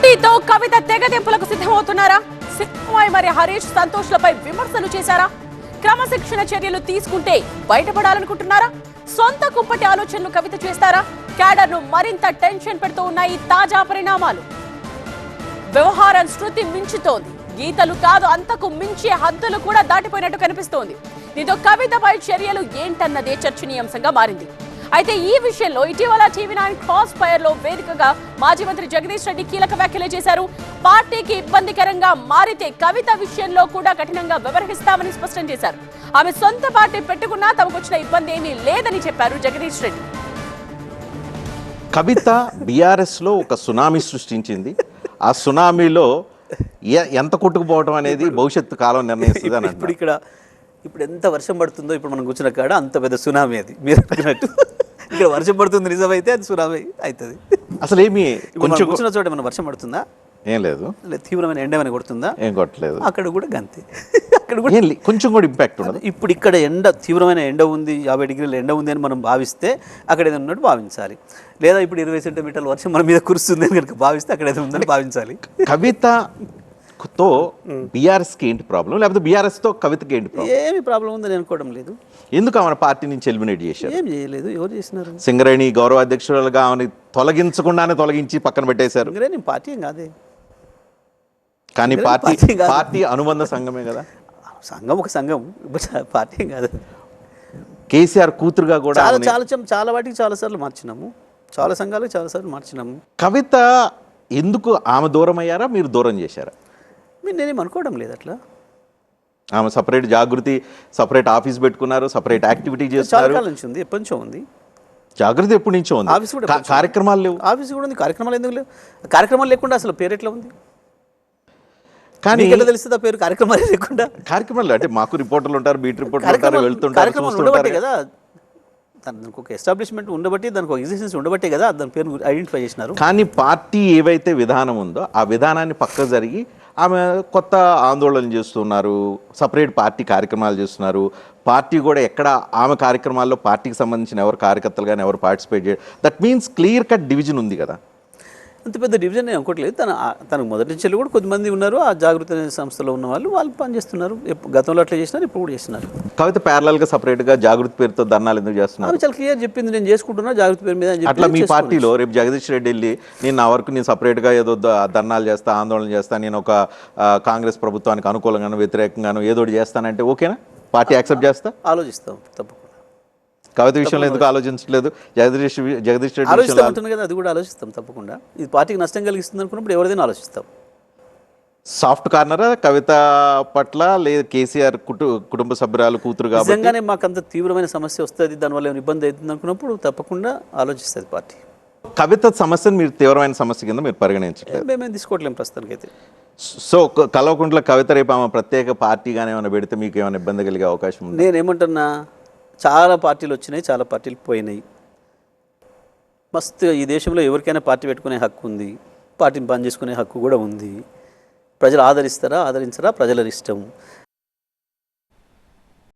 పార్టీతో కవిత తెగదెంపులకు సిద్ధమవుతున్నారా? సింహమాయ్ మరి హరీష్ సంతోష్లపై విమర్శలు చేశారా? క్రమశిక్షణ చర్యలు తీసుకుంటే బయటపడాలనుకుంటున్నారా? సొంత కుంపటి ఆలోచనలు కవిత చేస్తారా? క్యాడర్ ను మరింత టెన్షన్ పెడుతూ ఉన్నాయి తాజా పరిణామాలు. వ్యవహారం శృతి మించుతోంది. గీతలు కాదు అంతకు మించే హద్దులు కూడా దాటిపోయినట్టు కనిపిస్తోంది. దీంతో కవితపై చర్యలు ఏంటన్నదే చర్చనీయాంశంగా మారింది. అయితే ఈ విషయంలో ఇటీవల TV9 క్రాస్ ఫైర్ లో వేదికగా మాజీ మంత్రి జగదీష్ రెడ్డి కీలక వ్యాఖ్యలు చేశారు. పార్టీకి ఇబ్బందికరంగా మారితే కవిత విషయంలో కూడా కఠినంగా వ్యవహరిస్తామని స్పష్టం చేశారు. ఆమె సొంత పార్టీ పెట్టుకున్నా తమకు వచ్చిన ఇబ్బంది ఏమీ లేదని చెప్పారు జగదీష్ రెడ్డి. కవిత బీఆర్ఎస్ లో ఒక సునామీ సృష్టించింది. ఆ సునామీలో ఎంత కొట్టుకుపోవడం అనేది భవిష్యత్తు కాలం నిర్ణయిస్తుంది అని అంటున్నారు. ఇప్పుడు ఎంత వర్షం పడుతుందో ఇప్పుడు మనం కూర్చున్న కాడ అంత పెద్ద సునామీ అది. మీరు అనుకున్నట్టు ఇక్కడ వర్షం పడుతుంది నిజమైతే అది సునామీ అవుతుంది. అసలు ఏమి కొంచెం కూర్చున్న చోట ఏమైనా వర్షం పడుతుందా? ఏం లేదు. తీవ్రమైన ఎండ ఏమైనా కొడుతుందా? ఏం కొట్టలేదు. అక్కడ కూడా గంతే. అక్కడ కూడా కొంచెం కూడా ఇంపాక్ట్ ఉండదు. ఇప్పుడు ఇక్కడ ఎండ తీవ్రమైన ఎండ ఉంది, 50 డిగ్రీల ఎండ ఉంది అని మనం భావిస్తే అక్కడ ఏదో ఉన్నట్టు భావించాలి. లేదా ఇప్పుడు 20 సెంటీమీటర్ల వర్షం మన మీద కురుస్తుంది అని కనుక భావిస్తే అక్కడ ఏదో ఉందని భావించాలి. కవితతో బీఆర్ఎస్కి ఏంటి ప్రాబ్లం, లేకపోతే బీఆర్ఎస్తో కవితకి ఏంటి ప్రాబ్లం? ఏమి ప్రాబ్లం ఉందని అనుకోవడం లేదు. ఎందుకు ఆమె పార్టీ నుంచి ఎలిమినేట్ చేశారు? ఏం చేయలేదు. ఎవరు చేసినారు? సింగరేణి గౌరవ అధ్యక్షులుగా ఆమెను తొలగించకుండానే తొలగించి పక్కన పెట్టేశారు. సింగరేణి పార్టీ ఏం కాదే. కానీ పార్టీ అనుబంధ సంఘమే కదా. సంఘం ఒక సంఘం, పార్టీ ఏం కాదు. కేసీఆర్ కూతురుగా కూడా చాలా వాటికి చాలాసార్లు మార్చినాము, చాలా సంఘాలకు చాలాసార్లు మార్చినాము. కవిత ఎందుకు ఆమె దూరం అయ్యారా, మీరు దూరం చేశారా? నేనేం అనుకోవడం లేదు అట్లా. ఆమె సపరేట్ జాగృతి, సపరేట్ ఆఫీస్ పెట్టుకున్నారు, సపరేట్ యాక్టివిటీ చేస్తున్నారు. చాలా నుంచి ఉంది, ఎప్పటి నుంచో ఉంది. జాగృతి ఎప్పటి నుంచో ఉంది. ఆఫీస్ కూడా కార్యక్రమాలు లేవు. ఆఫీస్ కూడా ఉంది, కార్యక్రమాలు ఎందుకు లేవు? కార్యక్రమాలు లేకుండా అసలు పేరు ఎట్లా ఉంది? కానీ తెలుస్తుందా పేరు కార్యక్రమాలు లేకుండా? కార్యక్రమాలు అంటే మాకు రిపోర్టర్లు ఉంటారు, బీట్ రిపోర్టర్లు ఉంటారు, వెళ్తుంటారు, చూస్తుంటారు కదా. దానికి ఒక ఎస్టాబ్లిష్మెంట్ ఉండబట్టి, దానికి ఒక ఎగ్జిస్టెన్స్ ఉండబట్టే కదా దాని పేరు ఐడెంటిఫై చేసినారు. కానీ పార్టీ ఏవైతే విధానం ఉందో ఆ విధానాన్ని పక్క జరిగి ఆమె కొత్త ఆందోళన చేస్తున్నారు, సపరేట్ పార్టీ కార్యక్రమాలు చేస్తున్నారు. పార్టీ కూడా ఎక్కడ ఆమె కార్యక్రమాల్లో పార్టీకి సంబంధించిన ఎవరు కార్యకర్తలు కానీ ఎవరు పార్టిసిపేట్ చేయరు. That means clear cut division ఉంది కదా. అంత పెద్ద డివిజన్ నేను అనుకోవట్లేదు. తనకు మొదటి నుంచి కూడా కొద్దిమంది ఉన్నారు, ఆ జాగృతి సంస్థలో ఉన్న వాళ్ళు పనిచేస్తున్నారు. గతంలో అట్లా చేసినారు, ఇప్పుడు కూడా చేస్తున్నారు. కవిత ప్యారలల్గా సపరేట్గా జాగృతి పేరుతో ధర్నాలు ఎందుకు చేస్తున్నారు? చాలా క్లియర్ చెప్పింది, నేను చేసుకుంటున్నా జాగృతి పేరు మీద. అట్లా మీ పార్టీలో రేపు జగదీష్ రెడ్డి వెళ్ళి నేను నా వరకు నేను సపరేట్గా ఏదో ధర్నాలు చేస్తా, ఆందోళన చేస్తా, నేను ఒక కాంగ్రెస్ ప్రభుత్వానికి అనుకూలంగాను వ్యతిరేకంగాను ఏదో చేస్తానంటే ఓకేనా? పార్టీ యాక్సెప్ట్ చేస్తా? ఆలోచిస్తాం తప్పకుండా. కవిత విషయంలో ఎందుకు ఆలోచించలేదు? జగదీష్ రెడ్డి ఆలోచిస్తాం కదా, అది కూడా ఆలోచిస్తాం తప్పకుండా. ఇది పార్టీకి నష్టం కలిగిస్తుంది అనుకున్నప్పుడు ఎవరిదైనా ఆలోచిస్తాం. సాఫ్ట్ కార్నరా కవిత పట్ల, లేదు కేసీఆర్ కుటుంబ సభ్యురాలు కూతురు కాబట్టి నిజంగానే మాకు అంత తీవ్రమైన సమస్య వస్తుంది, దానివల్ల ఏమైనా ఇబ్బంది అవుతుంది అనుకున్నప్పుడు తప్పకుండా ఆలోచిస్తుంది పార్టీ. కవిత సమస్యను మీరు తీవ్రమైన సమస్య కింద మీరు పరిగణించలేదు? మేమేం తీసుకోవట్లేము ప్రస్తుతానికి అయితే. సో కల్వకుంట్ల కవిత రేపు ఆమె ప్రత్యేక పార్టీగానే ఏమైనా పెడితే మీకు ఏమైనా ఇబ్బంది కలిగే అవకాశం ఉంది? నేనేమంటున్నా, చాలా పార్టీలు వచ్చినాయి, చాలా పార్టీలు పోయినాయి. మస్తు ఈ దేశంలో ఎవరికైనా పార్టీ పెట్టుకునే హక్కు ఉంది, పార్టీని పని చేసుకునే హక్కు కూడా ఉంది. ప్రజలు ఆదరిస్తారా ఆదరించరా ప్రజల ఇష్టం.